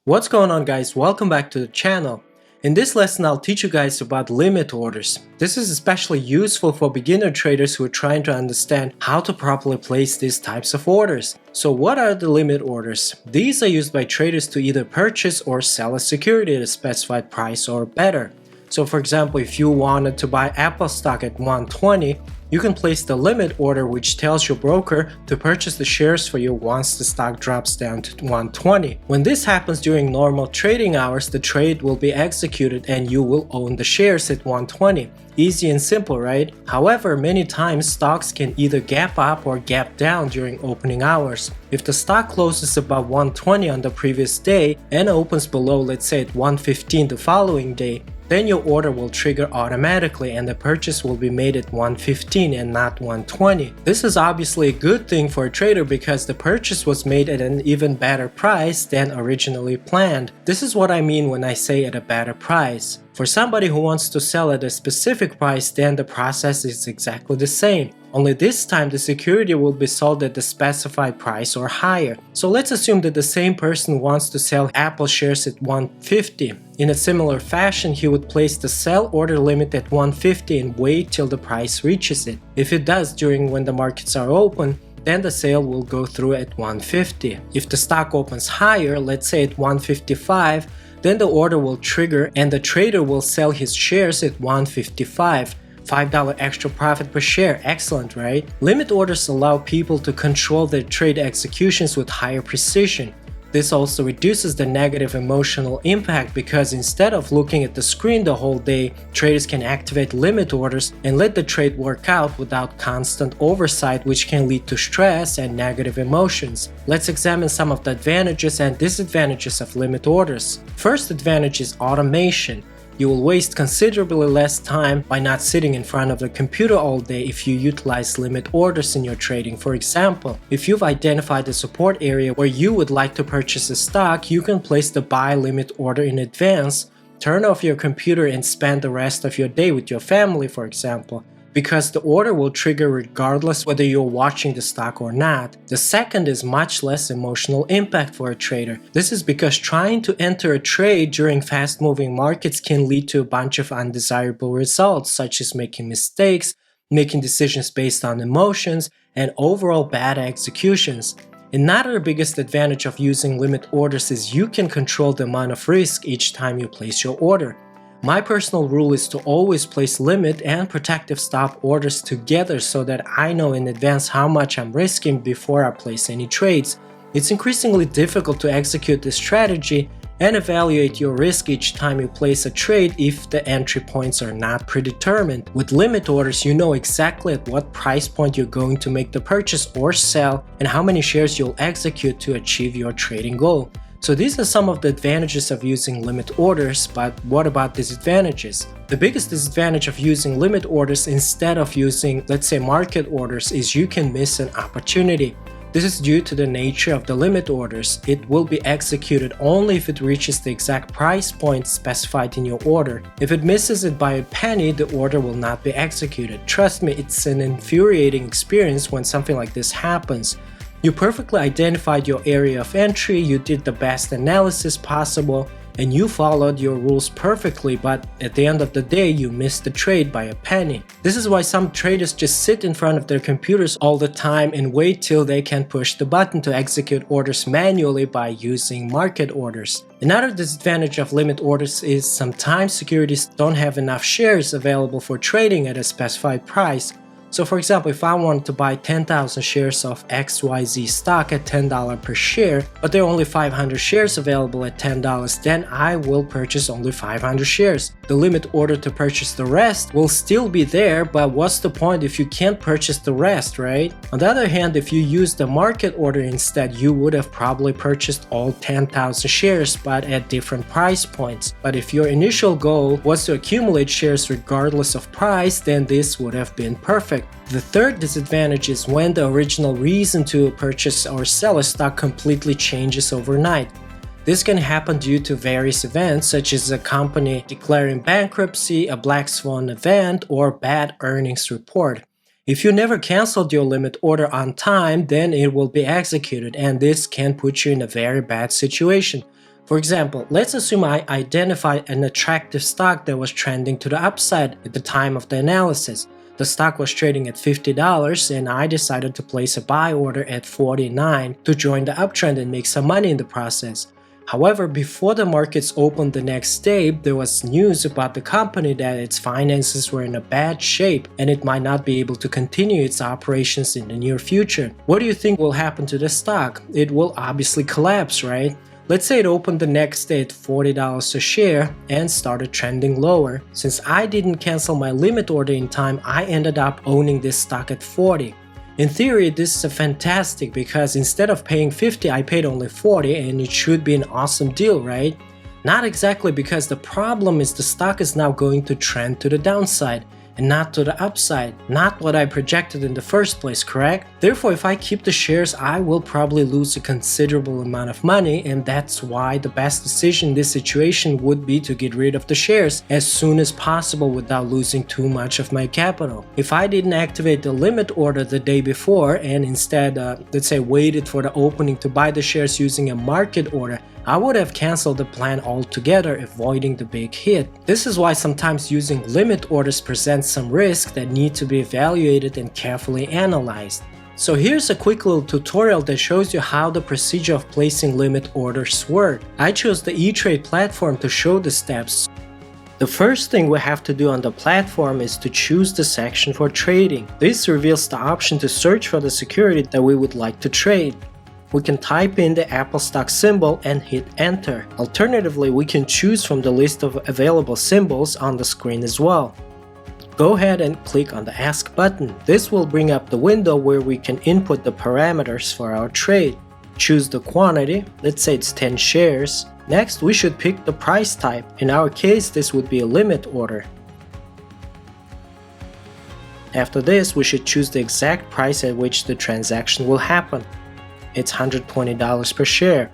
What's going on, guys? Welcome back to the channel. In this lesson I'll teach you guys about limit orders. This is especially useful for beginner traders who are trying to understand how to properly place these types of orders. So what are the limit orders? These are used by traders to either purchase or sell a security at a specified price or better. So for example, if you wanted to buy Apple stock at 120, you can place the limit order which tells your broker to purchase the shares for you once the stock drops down to 120. When this happens during normal trading hours, the trade will be executed and you will own the shares at 120. Easy and simple, right? However, many times stocks can either gap up or gap down during opening hours. If the stock closes above 120 on the previous day and opens below, let's say at 115 the following day, then your order will trigger automatically and the purchase will be made at 115 and not 120. This is obviously a good thing for a trader because the purchase was made at an even better price than originally planned. This is what I mean when I say at a better price. For somebody who wants to sell at a specific price, then the process is exactly the same. Only this time the security will be sold at the specified price or higher. So let's assume that the same person wants to sell Apple shares at 150. In a similar fashion, he would place the sell order limit at 150 and wait till the price reaches it. If it does during when the markets are open, then the sale will go through at 150. If the stock opens higher, let's say at 155, then the order will trigger and the trader will sell his shares at 155. $5 extra profit per share, excellent, right? Limit orders allow people to control their trade executions with higher precision. This also reduces the negative emotional impact because instead of looking at the screen the whole day, traders can activate limit orders and let the trade work out without constant oversight, which can lead to stress and negative emotions. Let's examine some of the advantages and disadvantages of limit orders. First advantage is automation. You will waste considerably less time by not sitting in front of the computer all day if you utilize limit orders in your trading. For example, if you've identified a support area where you would like to purchase a stock, you can place the buy limit order in advance, turn off your computer and spend the rest of your day with your family, for example, because the order will trigger regardless whether you're watching the stock or not. The second is much less emotional impact for a trader. This is because trying to enter a trade during fast-moving markets can lead to a bunch of undesirable results, such as making mistakes, making decisions based on emotions, and overall bad executions. Another biggest advantage of using limit orders is you can control the amount of risk each time you place your order. My personal rule is to always place limit and protective stop orders together so that I know in advance how much I'm risking before I place any trades. It's increasingly difficult to execute this strategy and evaluate your risk each time you place a trade if the entry points are not predetermined. With limit orders, you know exactly at what price point you're going to make the purchase or sell and how many shares you'll execute to achieve your trading goal. So these are some of the advantages of using limit orders, but what about disadvantages? The biggest disadvantage of using limit orders instead of using, let's say, market orders is you can miss an opportunity. This is due to the nature of the limit orders. It will be executed only if it reaches the exact price point specified in your order. If it misses it by a penny, the order will not be executed. Trust me, it's an infuriating experience when something like this happens. You perfectly identified your area of entry, you did the best analysis possible, and you followed your rules perfectly, but at the end of the day, you missed the trade by a penny. This is why some traders just sit in front of their computers all the time and wait till they can push the button to execute orders manually by using market orders. Another disadvantage of limit orders is sometimes securities don't have enough shares available for trading at a specified price. So for example, if I wanted to buy 10,000 shares of XYZ stock at $10 per share, but there are only 500 shares available at $10, then I will purchase only 500 shares. The limit order to purchase the rest will still be there, but what's the point if you can't purchase the rest, right? On the other hand, if you use the market order instead, you would have probably purchased all 10,000 shares, but at different price points. But if your initial goal was to accumulate shares regardless of price, then this would have been perfect. The third disadvantage is when the original reason to purchase or sell a stock completely changes overnight. This can happen due to various events such as a company declaring bankruptcy, a black swan event, or bad earnings report. If you never canceled your limit order on time, then it will be executed, and this can put you in a very bad situation. For example, let's assume I identified an attractive stock that was trending to the upside at the time of the analysis. The stock was trading at $50 and I decided to place a buy order at $49 to join the uptrend and make some money in the process. However, before the markets opened the next day, there was news about the company that its finances were in a bad shape and it might not be able to continue its operations in the near future. What do you think will happen to the stock? It will obviously collapse, right? Let's say it opened the next day at $40 a share and started trending lower. Since I didn't cancel my limit order in time, I ended up owning this stock at $40. In theory, this is fantastic because instead of paying $50, I paid only $40 and it should be an awesome deal, right? Not exactly, because the problem is the stock is now going to trend to the downside and not to the upside, not what I projected in the first place, correct? Therefore, if I keep the shares, I will probably lose a considerable amount of money, and that's why the best decision in this situation would be to get rid of the shares as soon as possible without losing too much of my capital. If I didn't activate the limit order the day before and instead, let's say, waited for the opening to buy the shares using a market order, I would have canceled the plan altogether, avoiding the big hit. This is why sometimes using limit orders presents some risks that need to be evaluated and carefully analyzed. So here's a quick little tutorial that shows you how the procedure of placing limit orders work. I chose the E-Trade platform to show the steps. The first thing we have to do on the platform is to choose the section for trading. This reveals the option to search for the security that we would like to trade. We can type in the Apple stock symbol and hit enter. Alternatively, we can choose from the list of available symbols on the screen as well. Go ahead and click on the Ask button. This will bring up the window where we can input the parameters for our trade. Choose the quantity, let's say it's 10 shares. Next, we should pick the price type. In our case, this would be a limit order. After this, we should choose the exact price at which the transaction will happen. It's $120 per share.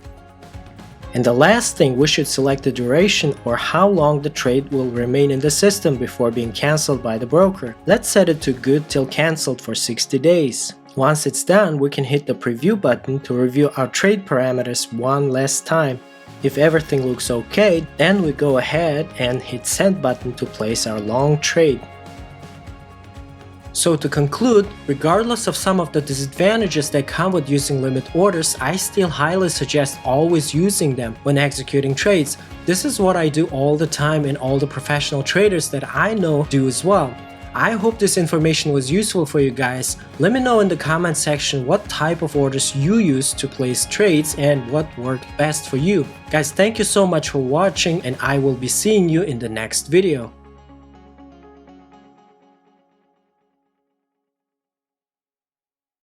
And the last thing, we should select the duration, or how long the trade will remain in the system before being cancelled by the broker. Let's set it to good till cancelled for 60 days. Once it's done, we can hit the preview button to review our trade parameters one last time. If everything looks okay, then we go ahead and hit send button to place our long trade. So to conclude, regardless of some of the disadvantages that come with using limit orders, I still highly suggest always using them when executing trades. This is what I do all the time, and all the professional traders that I know do as well. I hope this information was useful for you guys. Let me know in the comment section what type of orders you use to place trades and what worked best for you. Guys, thank you so much for watching, and I will be seeing you in the next video.